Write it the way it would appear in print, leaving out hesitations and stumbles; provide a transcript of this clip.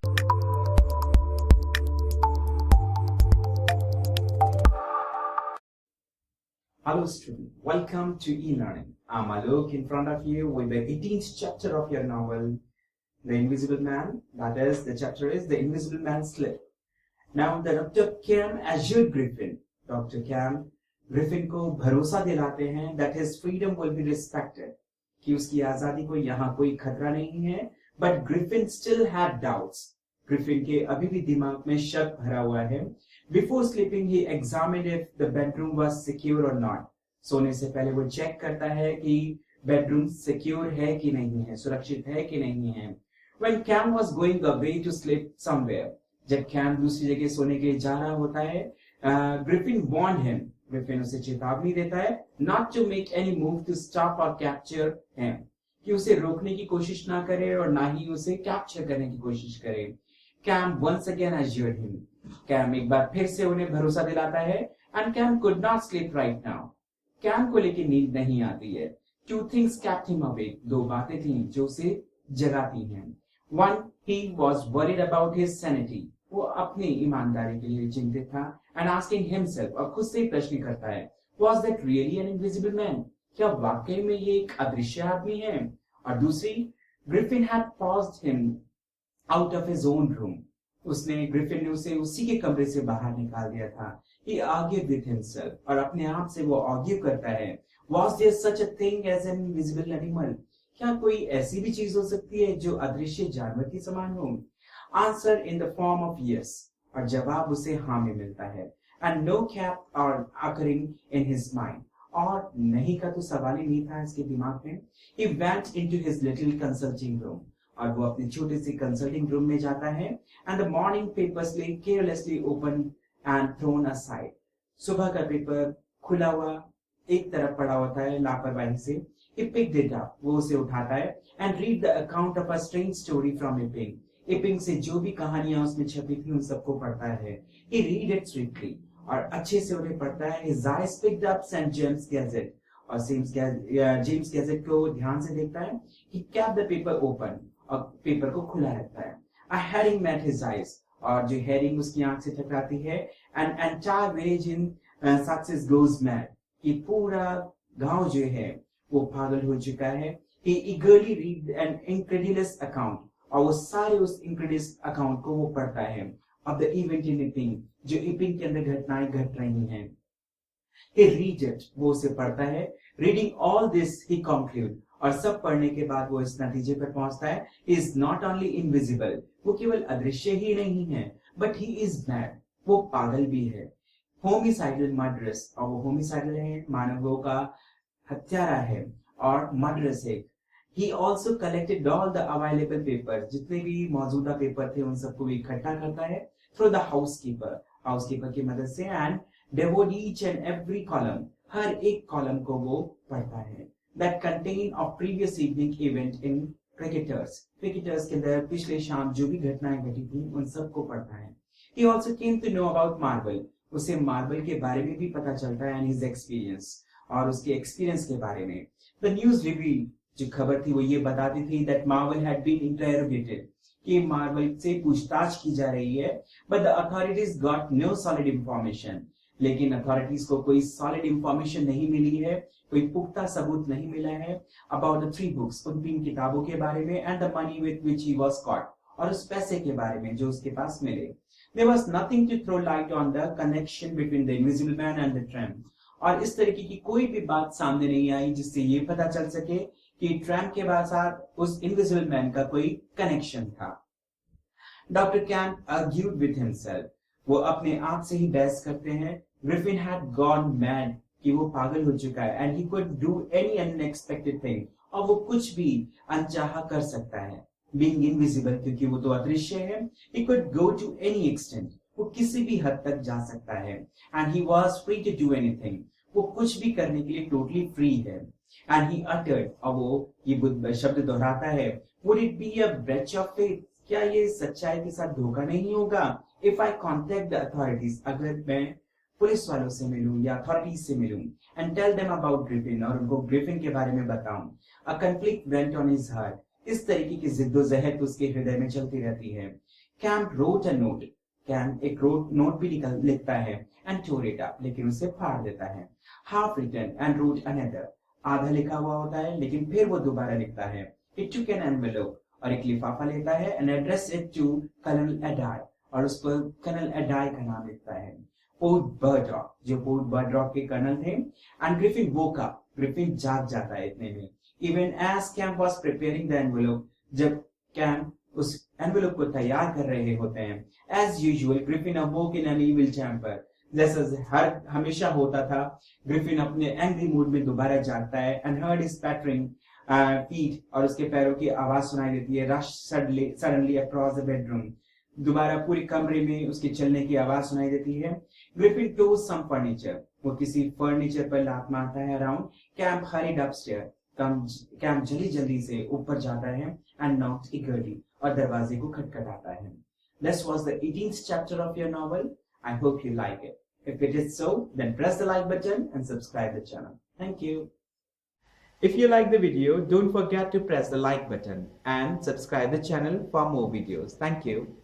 Hello student, welcome to e-learning. I'm Alok in front of you with the 18th chapter of your novel, The Invisible Man. That is, the chapter is The Invisible Man Slip. Now the Dr. Cam assured Griffin. Dr. Cam Griffin को भरोसा दिलाते हैं that his freedom will be respected. कि उसकी आजादी को यहाँ कोई खतरा नहीं है. But Griffin still had doubts. Griffin के अभी भी दिमाग में शक भरा हुआ है. Before sleeping, he examined if the bedroom was secure or not. सोने से पहले वो चेक करता है कि बेडरूम सिक्योर है कि नहीं है, सुरक्षित है कि नहीं है. When Cam was going away to sleep somewhere, जब Cam दूसरी जगह सोने के लिए जा रहा होता है, Griffin warned him. Griffin उसे चेतावनी देता है not to make any move to stop or capture him. कि उसे रोकने की कोशिश ना करे और ना ही उसे कैप्चर करने की कोशिश करे. Cam once again assured him. Cam एक बार फिर से उन्हें भरोसा दिलाता है and Cam could not sleep right now. Cam को लेकर नींद नहीं आती है. Two things kept him awake. दो बातें थीं जो उसे जगाती हैं. One, he was worried about his sanity. वो अपनी ईमानदारी के लिए चिंतित था and asking himself, और खुद से प्रश्न करता है, was that really an invisible man? क्या वाकई में ये एक अदृश्य आदमी है? और दूसरी, Griffin had forced him out of his own room. उसने ग्रिफिन ने उसे उसी के कमरे से बाहर निकाल दिया था. He argued with himself. और अपने आप से वो आर्ग्यू करता है. Was there such a thing as an invisible animal? क्या कोई ऐसी भी चीज हो सकती है जो अदृश्य जानवर के समान हो? Answer in the form of yes. और जवाब उसे हाँ में मिलता है. And no cap or occurring in his mind. और नहीं का तो सवाल ही नहीं था इसके दिमाग में. He went into his little consulting room. और वो अपने छोटे से कंसल्टिंग रूम में जाता है and the morning papers lay carelessly open and thrown aside. सुबह का पेपर खुला हुआ एक तरफ पड़ा होता है लापरवाही से. He picked it up. वो उसे उठाता है and read the account of a strange story from Epping. Epping से जो भी कहानियां उसमें छपी थी उन सबको पढ़ता है. He read it swiftly. और अच्छे से उन्हें पढ़ता है. His eyes picked up St. James Gazette. और जेम्स गैजेट को ध्यान से देखता है. He kept the paper open. और पेपर को खुला रखता है. A herring met his eyes. और जो हेरिंग उसकी आंख से टकराती है. An entire village in Sussex goes mad. कि पूरा गांव जो है वो पागल हो चुका है. He eagerly read an incredulous account. और वो सारे उस incredulous account को वो पढ़ता है. Of the event in Epping. जो Epping के अंदर घटनाएं घट रही हैं. He read it. वो उसे पढ़ता है. Reading all this, he conclude. और सब पढ़ने के बाद वो इस नतीजे पर पहुंचता है. He is not only invisible. वो केवल अदृश्य ही नहीं है. But he is mad. वो पागल भी है. Homicidal murderous. और वो homicidal है. मानवों का हत्यारा है. और murderous है. He also collected all the available papers. जितने भी मौजूदा पेपर थे उन सबको भी इकट्ठा करता है. Through the housekeeper. हाउसकीपर की मदद से and devoured each and every column. हर एक कॉलम को वो पढ़ता है. That contain of previous evening event in cricketers. Cricketers के अंदर पिछले शाम जो भी घटनाएं घटी थी उन सबको पढ़ता है. He also came to know about Marvel. उसे मार्वल के बारे में भी पता चलता है and his experience. और उसके एक्सपीरियंस के बारे में. The news revealed. जो खबर थी वो ये बताती थी that Marvel had been interrogated. कि मार्वल से पूछताछ की जा रही है. But the authorities got no solid information. लेकिन अथॉरिटीज को कोई सॉलिड इंफॉर्मेशन नहीं मिली है. कोई पुख्ता सबूत नहीं मिला है अबाउट द 3 बुक्स. उन 3 किताबों के बारे में and the money with which he was cot. और उस पैसे के बारे में जो उसके पास मिले. There was nothing to throw light on the connection between the invisible man and the tramp. और इस तरीके की कोई भी बात सामने नहीं आई जिससे ये पता चल सके कि ट्रैम्प के साथ उस इनविजिबल मैन का कोई कनेक्शन था. Doctor Kemp argued with himself. वो अपने आप से ही बहस करते हैं. Griffin had gone mad. कि वो पागल हो चुका है and he could do any unexpected thing. और वो कुछ भी अनचाहा कर सकता है. Being invisible क्योंकि वो तो अदृश्य है. He could go to any extent. वो किसी भी हद तक जा सकता है. And he was free to do anything. वो कुछ भी करने के लिए totally free है. And he uttered. और वो ये शब्द दोहराता है. Would it be a breach of faith? क्या ये सच्चाई के साथ धोखा नहीं होगा? If I contact the authorities. अगर मैं पुलिस वालों से मिलूं या अथॉरिटीज से मिलूं and tell them about Griffin और उनको ग्रिफिन के बारे में बताऊं. A conflict went on his heart. इस तरीके की जिद्दोजहद उसके हृदय में चलती रहती है. Camp wrote a note. Camp एक नोट भी लिखता है and tore it up, लेकिन उसे फाड़ देता है. Half written and wrote another. आधा लिखा हुआ होता है लेकिन फिर वो दोबारा लिखता है. He took an envelope और एक लिफाफा लेता है and addressed it to Colonel Adai और उस पर कर्नल एडाई का नाम लिखता है. पोर्ट बर्डरॉक, जो पोर्ट बर्डरॉक के कर्नल थे. And Griffin woke up. Griffin जाग जाता है इतने में. Even as Camp was preparing the envelope, जब कैम्प उस एनवेलोप को तैयार कर रहे होते हैं. As usual, Griffin awoke in an evil temper. जैसा हमेशा होता था, ग्रिफिन अपने एंग्री मूड में दोबारा जागता है. And heard his pattering feet और उसके पैरों की आवाज सुनाई देती है. Rush suddenly across the bedroom. दोबारा पूरे कमरे में उसके चलने की आवाज सुनाई देती है. Griffin tossed some furniture. वो किसी फर्नीचर पर लात मारता है. Around Camp hurried upstairs. Camp जल्दी से ऊपर जाता है and knocked eagerly और दरवाजे को खटखटाता है. This was the 18th chapter of your novel. I hope you like it. If it is so, then press the like button and subscribe the channel. Thank you. If you like the video, don't forget to press the like button and subscribe the channel for more videos. Thank you.